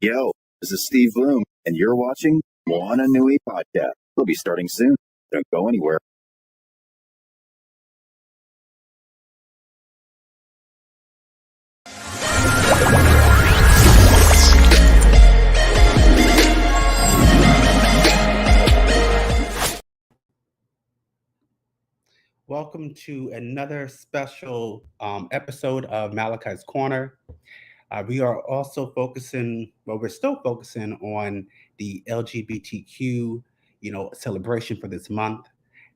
Yo, this is Steve Bloom, and you're watching Moana Nui Podcast. We'll be starting soon. Don't go anywhere. Welcome to another special episode of Malachi's Corner. We are also we're still focusing on the LGBTQ, celebration for this month.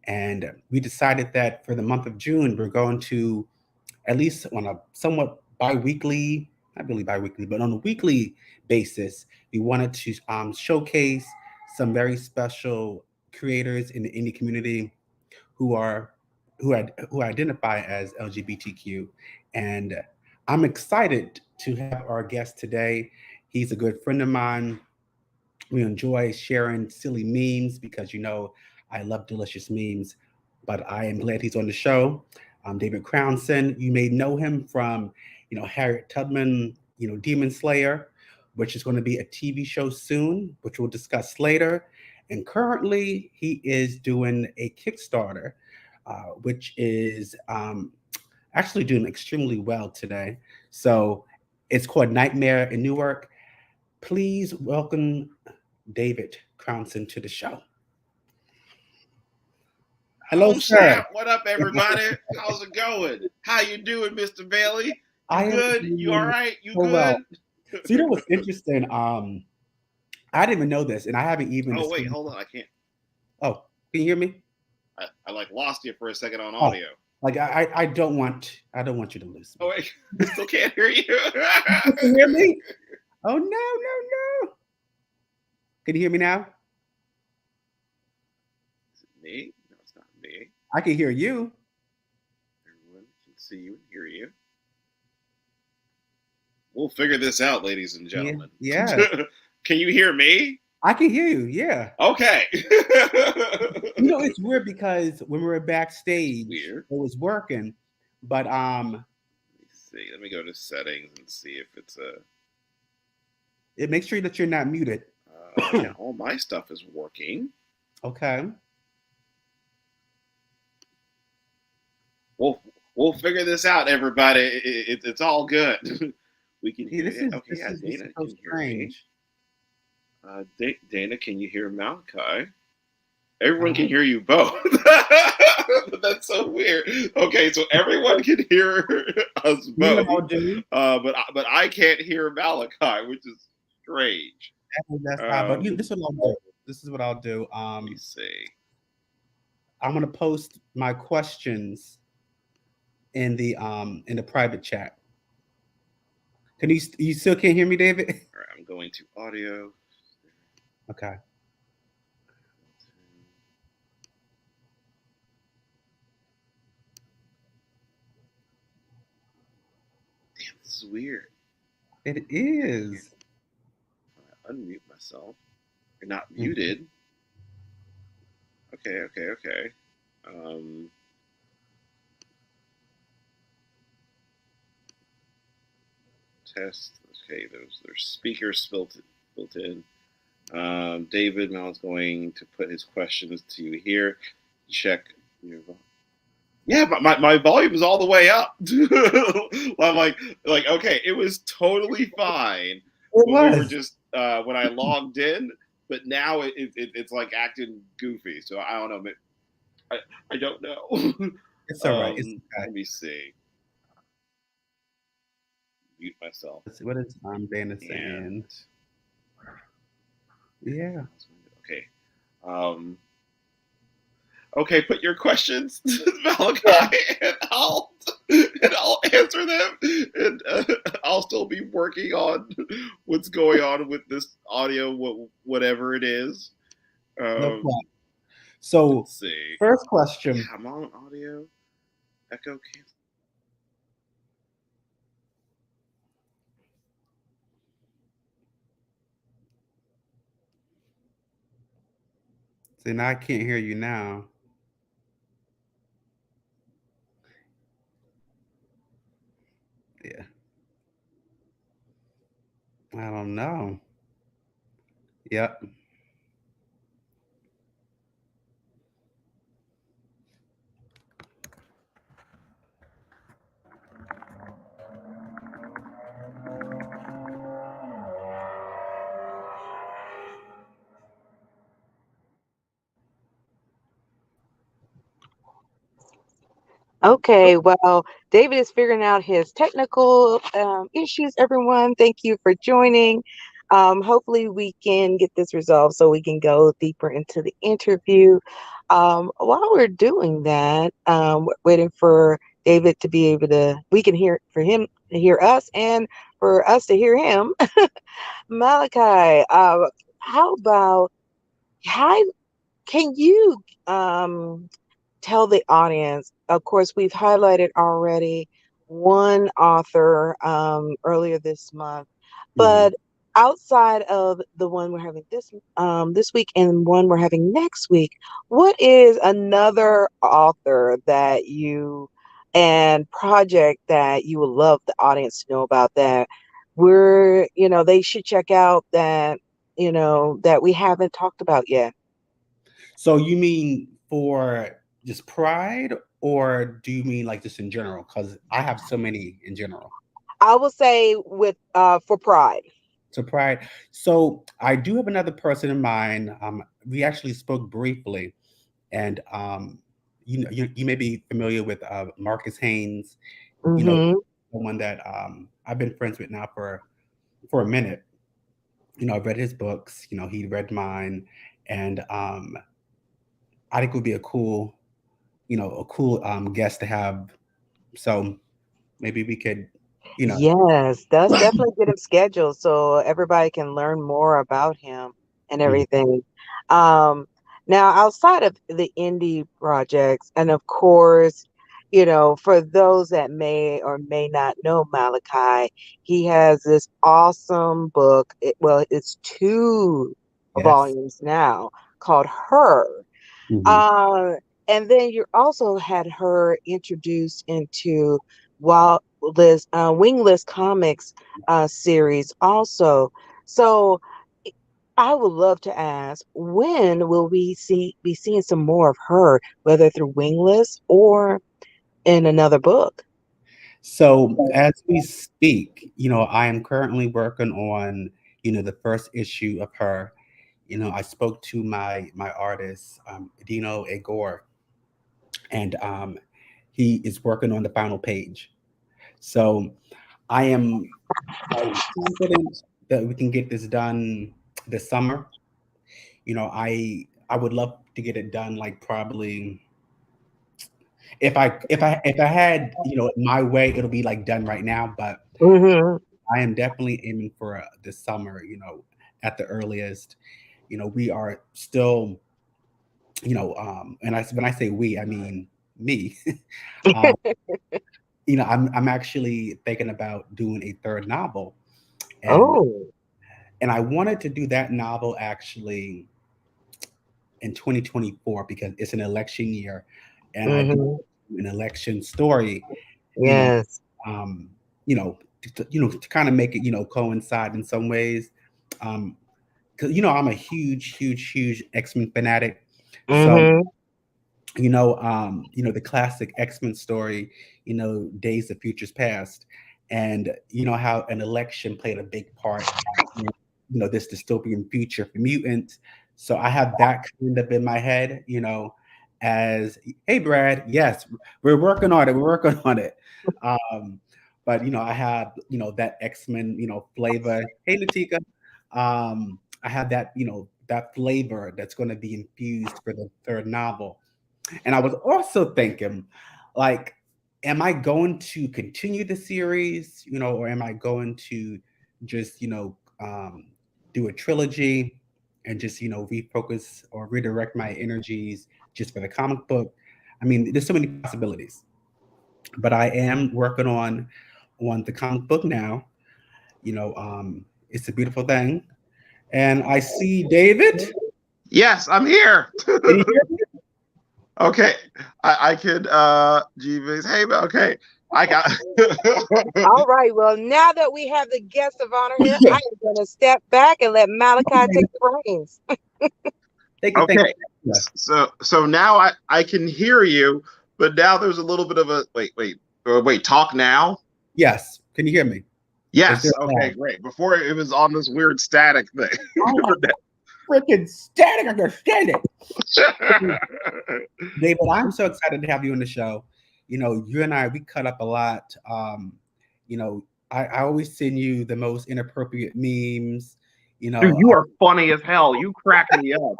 And we decided that for the month of June, we're going to, at least on a somewhat bi-weekly, not really bi-weekly, but on a weekly basis, we wanted to showcase some very special creators in the indie community who identify as LGBTQ. And I'm excited to have our guest today. He's a good friend of mine. We enjoy sharing silly memes because, I love delicious memes, but I am glad he's on the show. David Crownson, you may know him from, Harriet Tubman, Demon Slayer, which is going to be a TV show soon, which we'll discuss later. And currently he is doing a Kickstarter, which is actually doing extremely well today. So it's called Nightmare in Newark. Please welcome David Crownson to the show. Hello, sir. Snap. What up, everybody? How's it going? How you doing, Mr. Bailey? You good? You all right? You good? Well. So what's interesting? I didn't even know this, and I haven't even. Oh wait, hold on. I can't. Oh, can you hear me? I lost you for a second on audio. I don't want you to lose me. Oh wait, I still can't hear you. You can hear me? Oh no. Can you hear me now? Is it me? No, it's not me. I can hear you. Everyone can see you and hear you. We'll figure this out, ladies and gentlemen. Yeah. Can you hear me? I can hear you, yeah. Okay. It's weird because when we were backstage, it was working, but let me see. Let me go to settings and see if it's it makes sure that you're not muted. Yeah, all my stuff is working. Okay. We'll figure this out, everybody. It's all good. We can hear it. Okay, yeah, Dana can hear me. Dana, can you hear Malachi? Everyone can hear you both. That's so weird. Okay, so everyone can hear us both. But I can't hear Malachi, which is strange. That's but this is what I'll do. This is what I'll do. Let me see. I'm gonna post my questions in the private chat. Can you still can't hear me, David? All right, I'm going to audio. Okay. Damn, this is weird. It is. I unmute myself. You're not muted. Okay. Test. Okay, there's speakers built in. David Mal's going to put his questions to you here. Check your volume. Yeah, but my volume is all the way up. I'm like, okay, it was totally fine. We were just when I logged in, but now it's like acting goofy. So I don't know. I don't know. It's all right. It's okay. Let me see. Mute myself. What is Dana saying? Yeah. Okay. Okay, put your questions, Malachi, and I'll answer them, and I'll still be working on what's going on with this audio, whatever it is. No problem. So, let's see. First question. I'm on audio. Echo cancel. See, now I can't hear you now. Yeah. I don't know. Yep. Okay, well, David is figuring out his technical issues, everyone. Thank you for joining. Hopefully, we can get this resolved so we can go deeper into the interview. While we're doing that, waiting for David to be able to, we can hear for him to hear us and for us to hear him. Malachi, how about, how can you tell the audience? Of course, we've highlighted already one author earlier this month, Mhm. but outside of the one we're having this week and one we're having next week, what is another author that you and project that you would love the audience to know about, that they should check out, that that we haven't talked about yet? So you mean for just Pride, or do you mean like just in general? Because I have so many in general. I will say with for Pride. So Pride. So I do have another person in mind. We actually spoke briefly, and you may be familiar with Marcus Haynes. You know, Mm-hmm. someone that I've been friends with now for a minute. I've read his books. He read mine, and I think it would be a cool guest to have. So maybe we could, you know, Yes, that's definitely get him scheduled so everybody can learn more about him and mhm, everything. Um, Now, outside of the indie projects, and of course, for those that may or may not know Malachi, he has this awesome book. Well, it's two yes. volumes now, called Her. Hmm. Uh, and then you also had her introduced into Wild Wingless Comics series also. So I would love to ask, when will we be seeing some more of her, whether through Wingless or in another book? So as we speak, I am currently working on, the first issue of her. I spoke to my artist, Dino Agor, and he is working on the final page. So I am confident that we can get this done this summer. I would love to get it done, like, probably, if I had, my way, it'll be like done right now, but Hmm. I am definitely aiming for this summer, at the earliest. We are still, and when I say we, I mean me. um, I'm actually thinking about doing a third novel, and Oh. I wanted to do that novel actually in 2024 because it's an election year, and I do Hmm. an election story, you know, Yes. um, to kind of make it, coincide in some ways. Because I'm a huge, huge, huge X-Men fanatic. So, Hmm. the classic X-Men story, Days of Futures Past, and how an election played a big part in, this dystopian future for mutants. So I have that kind of in my head, as, hey, Brad, yes, we're working on it, we're working on it. Um, but I have, that X-Men, flavor. Hey, Latika. I have that, that flavor that's going to be infused for the third novel. And I was also thinking, like, am I going to continue the series, or am I going to just, do a trilogy and just, refocus or redirect my energies just for the comic book? I mean, there's so many possibilities, but I am working on the comic book now. It's a beautiful thing. And I see David. Yes, I'm here. Can you hear me? Okay, I could G-Base. Hey, okay. I got. All right. Well, now that we have the guest of honor here, I am going to step back and let Malachi take the reins. Okay. So now I can hear you, but now there's a little bit of a wait. Talk now. Yes. Can you hear me? Yes. Okay. Great. Before it was on this weird static thing. Freaking static! I can stand it. David, I'm so excited to have you on the show. You know, you and I, we cut up a lot. You know, I always send you the most inappropriate memes. You know, dude, you are funny as hell. You crack me up.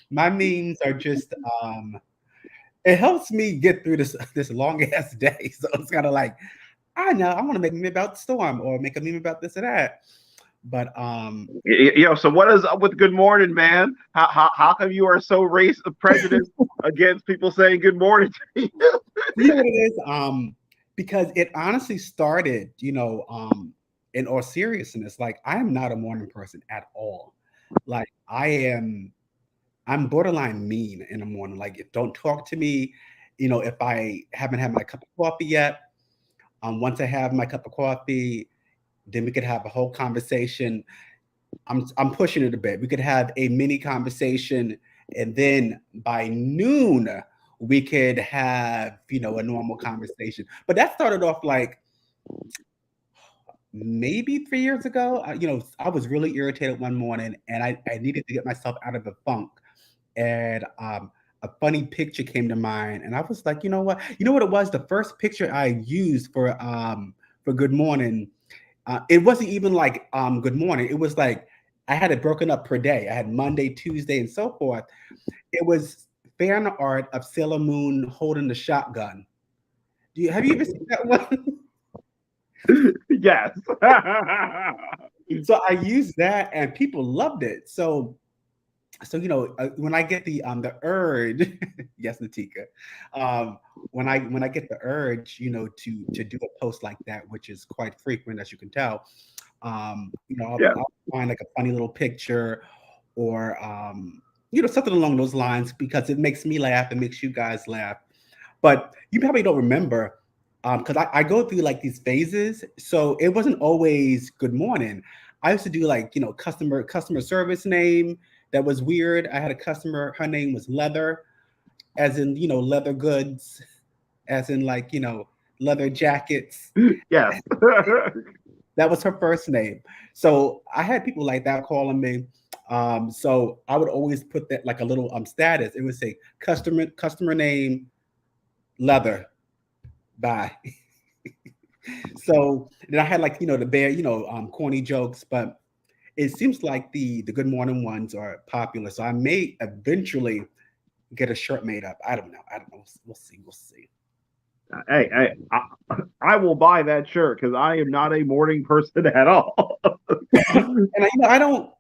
My memes are just it helps me get through this long ass day. So it's kind of like, I know I want to make a meme about Storm or make a meme about this or that. But so what is up with good morning, man? How come you are so prejudiced against people saying good morning to you? You know what it is? Because it honestly started, you know, in all seriousness, like I am not a morning person at all. Like I'm borderline mean in the morning. Like, don't talk to me, you know, if I haven't had my cup of coffee yet. Once I have my cup of coffee, then we could have a whole conversation. I'm pushing it a bit. We could have a mini conversation, and then by noon we could have, you know, a normal conversation. But that started off like maybe 3 years ago. You know, I was really irritated one morning, and I needed to get myself out of the funk. And a funny picture came to mind, and I was like, you know what? You know what it was? The first picture I used for Good Morning. It wasn't even like good morning. It was like I had it broken up per day. I had Monday, Tuesday, and so forth. It was fan art of Sailor Moon holding the shotgun. Have you ever seen that one? Yes. So I used that, and people loved it. So you know, when I get the urge, yes, Natika, when I get the urge, you know, to do a post like that, which is quite frequent, as you can tell, you know, I'll find like a funny little picture or you know, something along those lines, because it makes me laugh, it makes you guys laugh. But you probably don't remember, because I go through like these phases, so it wasn't always good morning. I used to do like, you know, customer service name. That was weird. I had a customer, her name was Leather, as in, you know, leather goods, as in like, you know, leather jackets. Yes. That was her first name. So I had people like that calling me. So I would always put that like a little status. It would say customer name, Leather, bye. So then I had like, you know, the bear, you know, corny jokes, but it seems like the good morning ones are popular. So I may eventually get a shirt made up. I don't know. We'll see. Hey, I will buy that shirt because I am not a morning person at all. And I don't.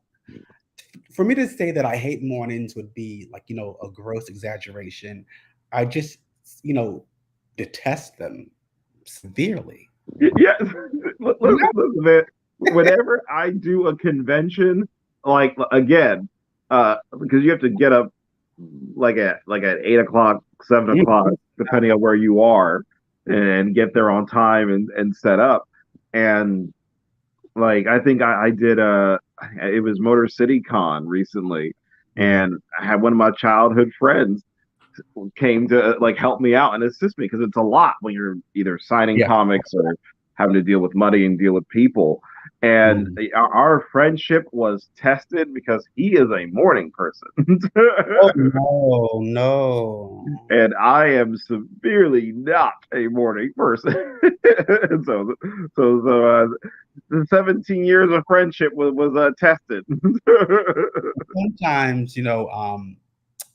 For me to say that I hate mornings would be like, you know, a gross exaggeration. I just, you know, detest them severely. Yes. Listen, man. Whenever I do a convention, like again, because you have to get up like at 8 o'clock, 7 o'clock, depending on where you are, and get there on time and set up. And like I think I did it was Motor City Con recently, and I had one of my childhood friends came to like help me out and assist me, because it's a lot when you're either signing comics or having to deal with money and deal with people. And our friendship was tested because he is a morning person. Oh, no. And I am severely not a morning person. so the 17 years of friendship was tested. Sometimes, you know,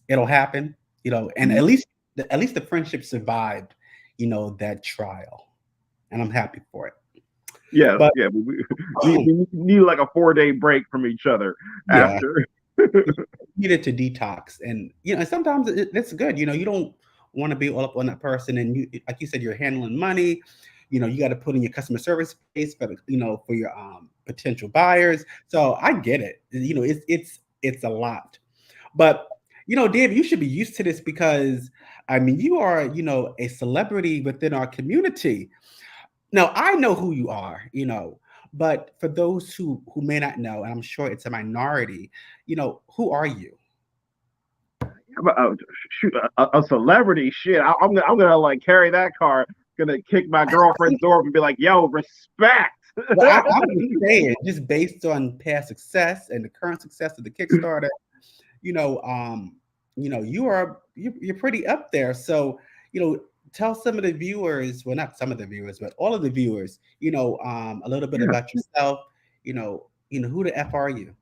it'll happen, you know, and at least the friendship survived, you know, that trial, and I'm happy for it. Yeah, but we need like a 4-day break from each other after. Needed to detox, and you know, sometimes it's good. You know, you don't want to be all up on that person, and you, like you said, you're handling money. You know, you got to put in your customer service space for for your potential buyers. So I get it. You know, it's a lot, but you know, Dave, you should be used to this because I mean, you are, a celebrity within our community. Now, I know who you are, but for those who may not know, and I'm sure it's a minority, who are you? Shoot, a celebrity, shit. I'm gonna like carry that car, gonna kick my girlfriend's door and be like, "Yo, respect." Well, I'm just saying, just based on past success and the current success of the Kickstarter, you're pretty up there. So, tell some of the viewers, well, not some of the viewers, but all of the viewers, a little bit Yeah. about yourself. Who the F are you?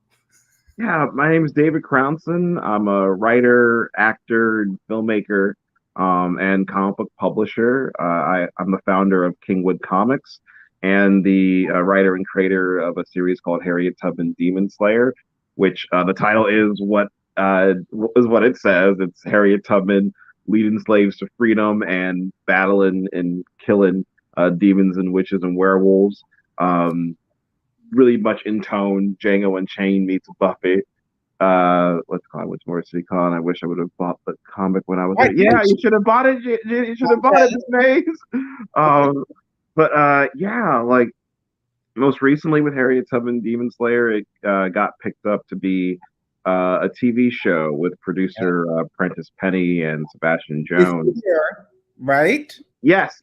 Yeah, my name is David Crownson. I'm a writer, actor, and filmmaker, and comic book publisher. I'm the founder of Kingwood Comics and the writer and creator of a series called Harriet Tubman Demon Slayer, which the title is what it says. It's Harriet Tubman leading slaves to freedom and battling and killing demons and witches and werewolves. Really much in tone. Django Unchained meets Buffy. What's more City Con? I wish I would have bought the comic when I was there. Yeah, you should have bought it. You should have bought it, Maze. Yeah, like most recently with Harriet Tubman Demon Slayer, it got picked up to be a TV show with producer Prentice Penny and Sebastian Jones. Right? Yes.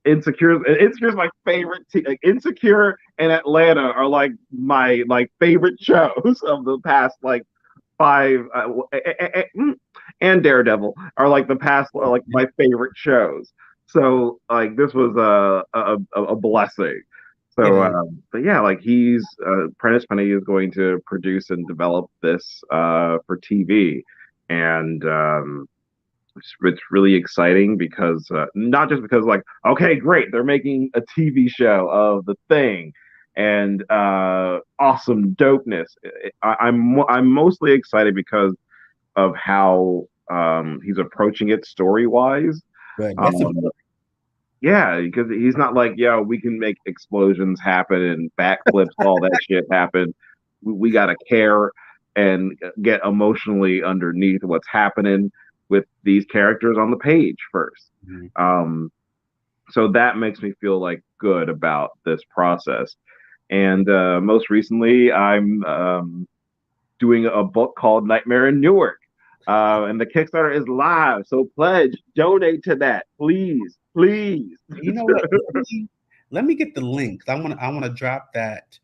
Insecure is my favorite. Insecure and Atlanta are like my favorite shows of the past 5. And Daredevil are like the past my favorite shows. So this was a blessing. So but yeah, he's Prentice Penny is going to produce and develop this for TV, and it's really exciting because not just because okay, great, they're making a TV show of the thing and awesome dopeness. I'm mostly excited because of how he's approaching it story wise. Yeah, because he's not like, yo, we can make explosions happen and backflips, all that shit happen. We gotta care and get emotionally underneath what's happening with these characters on the page first. Mm-hmm. So that makes me feel good about this process. And most recently, I'm doing a book called Nightmare in Newark. And the Kickstarter is live. So pledge, donate to that, please. You know what? Let me get the link. I want to drop that,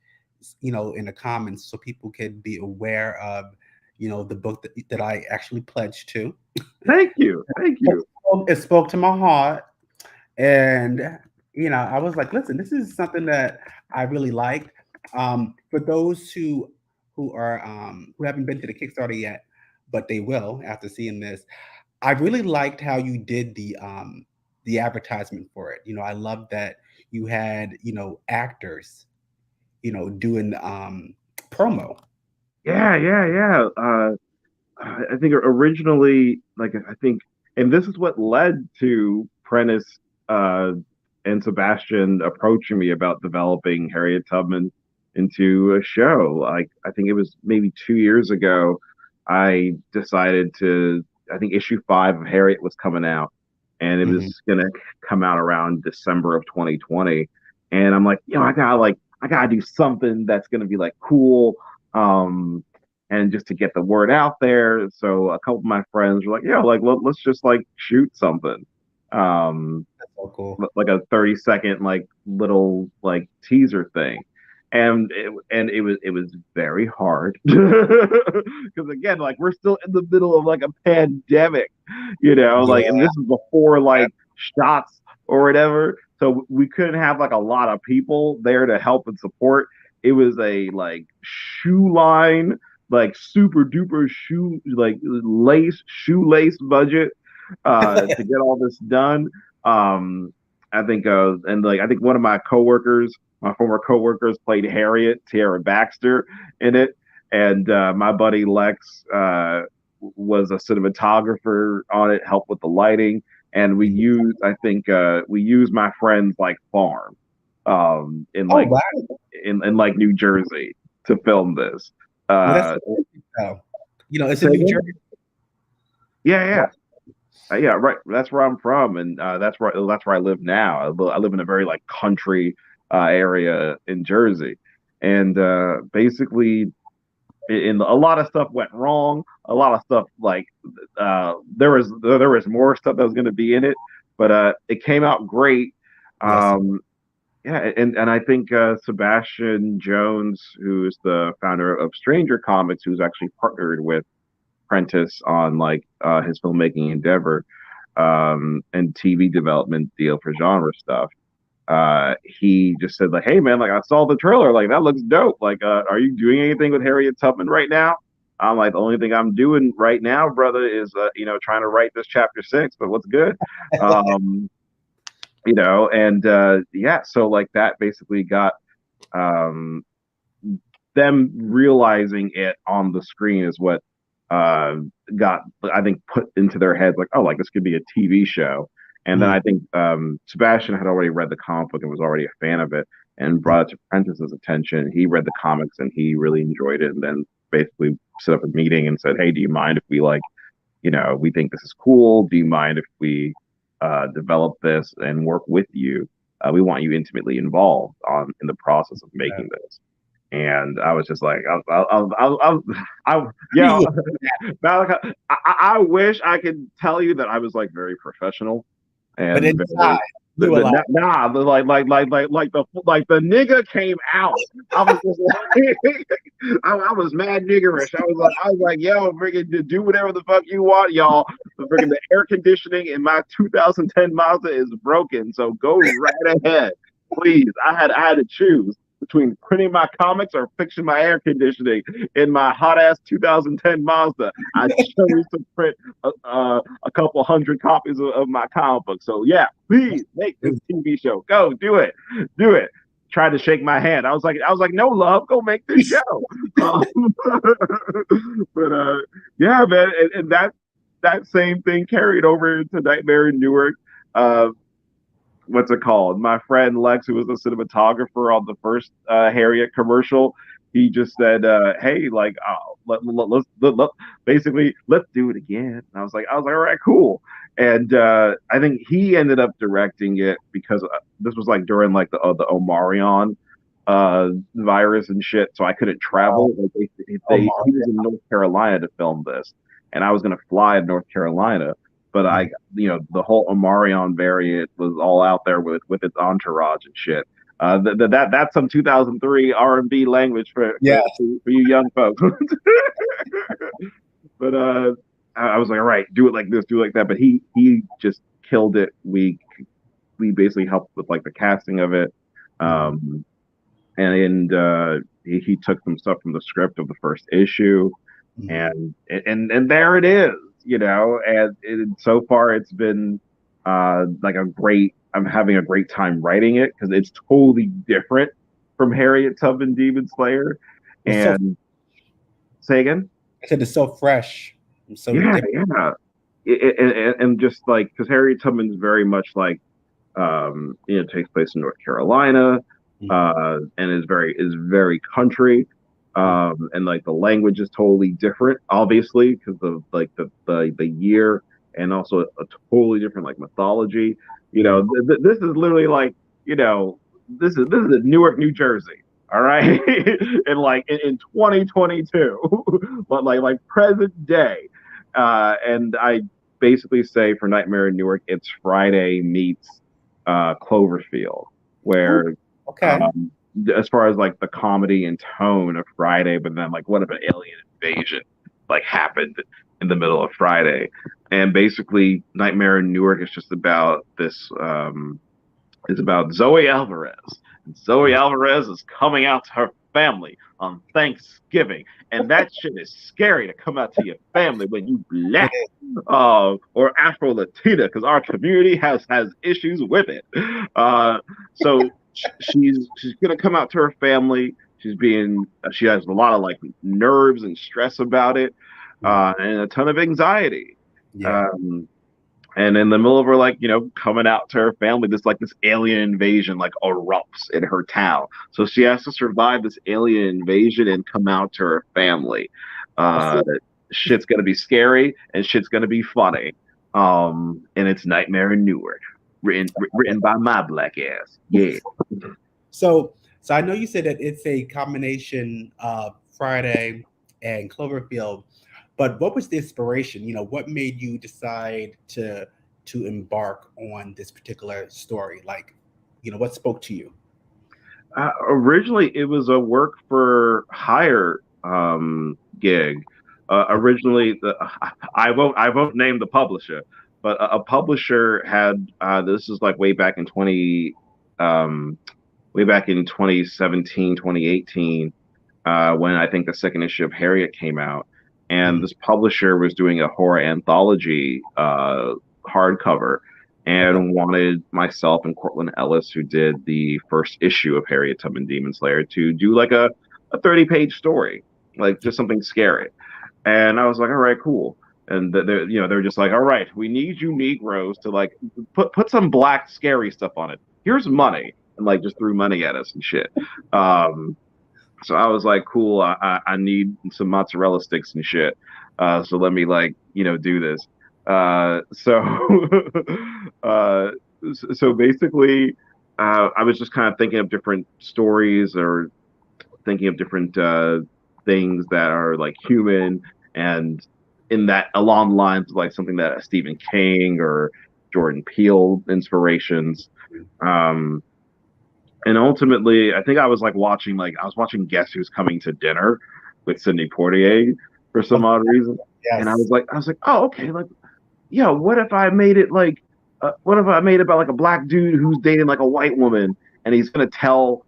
in the comments so people can be aware of, the book that I actually pledged to. Thank you. It spoke to my heart, and I was like, listen, this is something that I really liked. For those who haven't been to the Kickstarter yet, but they will after seeing this, I really liked how you did the advertisement for it. I love that you had actors doing promo. Yeah. I think originally, and this is what led to Prentice and Sebastian approaching me about developing Harriet Tubman into a show. I think it was maybe 2 years ago, I decided I think issue 5 of Harriet was coming out, and it was gonna come out around December of 2020. And I'm like, I gotta do something that's gonna be cool. And just to get the word out there. So a couple of my friends were like, let's just shoot something. That's so cool. Like a 30-second little teaser thing. And it was very hard because again, we're still in the middle of a pandemic, and this is before shots or whatever. So we couldn't have a lot of people there to help and support. It was a shoe line, super duper shoelace budget to get all this done. I think I think one of my former coworkers played Harriet, Tiara Baxter, in it, and my buddy Lex was a cinematographer on it, helped with the lighting, and we used my friend's farm in New Jersey to film this. It's in New Jersey. Yeah. Yeah, right. That's where I'm from, and that's where I live now. I live in a very like country area in Jersey, and basically, a lot of stuff went wrong. A lot of stuff like there was more stuff that was going to be in it, but it came out great. Yes. Yeah, and I think Sebastian Jones, who is the founder of Stranger Comics, who's actually partnered with Prentice on like his filmmaking endeavor and TV development deal for genre stuff. He just said like, "Hey man, like I saw the trailer, like that looks dope. Like, are you doing anything with Harriet Tubman right now?" I'm like, "The only thing I'm doing right now, brother, is trying to write this chapter 6. But what's good?" Um, and yeah, so like that basically got um them realizing it on the screen is what uh, got, I think, put into their heads like, oh, like this could be a TV show. And then I think Sebastian had already read the comic book and was already a fan of it and brought it to Prentice's attention. He read the comics and he really enjoyed it. And then basically set up a meeting and said, hey, do you mind if we we think this is cool? Do you mind if we develop this and work with you? We want you intimately involved in the process of making this. And I was just like, yeah, Malachi, I wish I could tell you that I was like very professional and But inside, you were like, nah, the nigga came out. I was just like, I was mad niggerish. I was like, yo, freaking do whatever the fuck you want, y'all. The air conditioning in my 2010 Mazda is broken, so go right ahead, please. I had to choose between printing my comics or fixing my air conditioning in my hot ass 2010 Mazda. I chose to print a couple hundred copies of my comic book. So yeah, please make this TV show. Go do it. Tried to shake my hand. I was like, no, love, go make this show. But yeah, man, and that same thing carried over into Nightmare in Newark. What's it called? My friend Lex, who was the cinematographer on the first Harriet commercial, he just said, "Hey, like, let's basically let's do it again." And I was like, all right, cool. And I think he ended up directing it because this was like during like the Omarion virus and shit, so I couldn't travel. Like, he was in North Carolina to film this, and I was gonna fly to North Carolina. But the whole Omarion variant was all out there with its entourage and shit. That's some 2003 R&B language for you young folks. But I was like, all right, do it like this, do it like that. But he just killed it. We basically helped with like the casting of it, and he took some stuff from the script of the first issue, and there it is. And so far it's been like I'm having a great time writing it because it's totally different from Harriet Tubman Demon Slayer. And say again? I said it's so fresh. So different. And just like, because Harriet Tubman is very much like it takes place in North Carolina, and is very country. And like the language is totally different, obviously, because of like the year, and also a totally different like mythology. This is literally like this is Newark, New Jersey. All right, and like in 2022, but like present day. And I basically say for Nightmare in Newark, it's Friday meets Cloverfield, where as far as like the comedy and tone of Friday, but then like what if an alien invasion like happened in the middle of Friday? And basically Nightmare in Newark is just about this is about Zoe Alvarez. And Zoe Alvarez is coming out to her family on Thanksgiving, and that shit is scary to come out to your family when you black or Afro Latina, because our community has issues with it. So she's gonna come out to her family. She has a lot of like nerves and stress about it, and a ton of anxiety. And in the middle of her like coming out to her family, this alien invasion like erupts in her town. So she has to survive this alien invasion and come out to her family. Shit's gonna be scary and shit's gonna be funny. And it's Nightmare in Newark, written by my black ass. Yeah. So I know you said that it's a combination of Friday and Cloverfield, but what was the inspiration? You know, what made you decide to embark on this particular story? Like, you know, what spoke to you? Originally, it was a work for hire gig. Originally, I won't name the publisher, but a publisher had this is like way back in 2017, 2018, when I think the second issue of Harriet came out, and this publisher was doing a horror anthology hardcover, and wanted myself and Cortland Ellis, who did the first issue of Harriet Tubman Demon Slayer, to do like a 30-page story, like just something scary. And I was like, all right, cool. And they're just like, all right, we need you Negroes to like put some black scary stuff on it. Here's money, and like just threw money at us and shit. So I was like, cool. I need some mozzarella sticks and shit. So let me like do this. So basically, I was just kind of thinking of different stories or thinking of different things that are like human and in that along the lines of like something that Stephen King or Jordan Peele inspirations. And ultimately, I think I was watching Guess Who's Coming to Dinner with Sidney Poitier for some odd reason. Yes. And I was like, oh, okay, like, yeah, what if I made it about like a black dude who's dating like a white woman, and he's gonna tell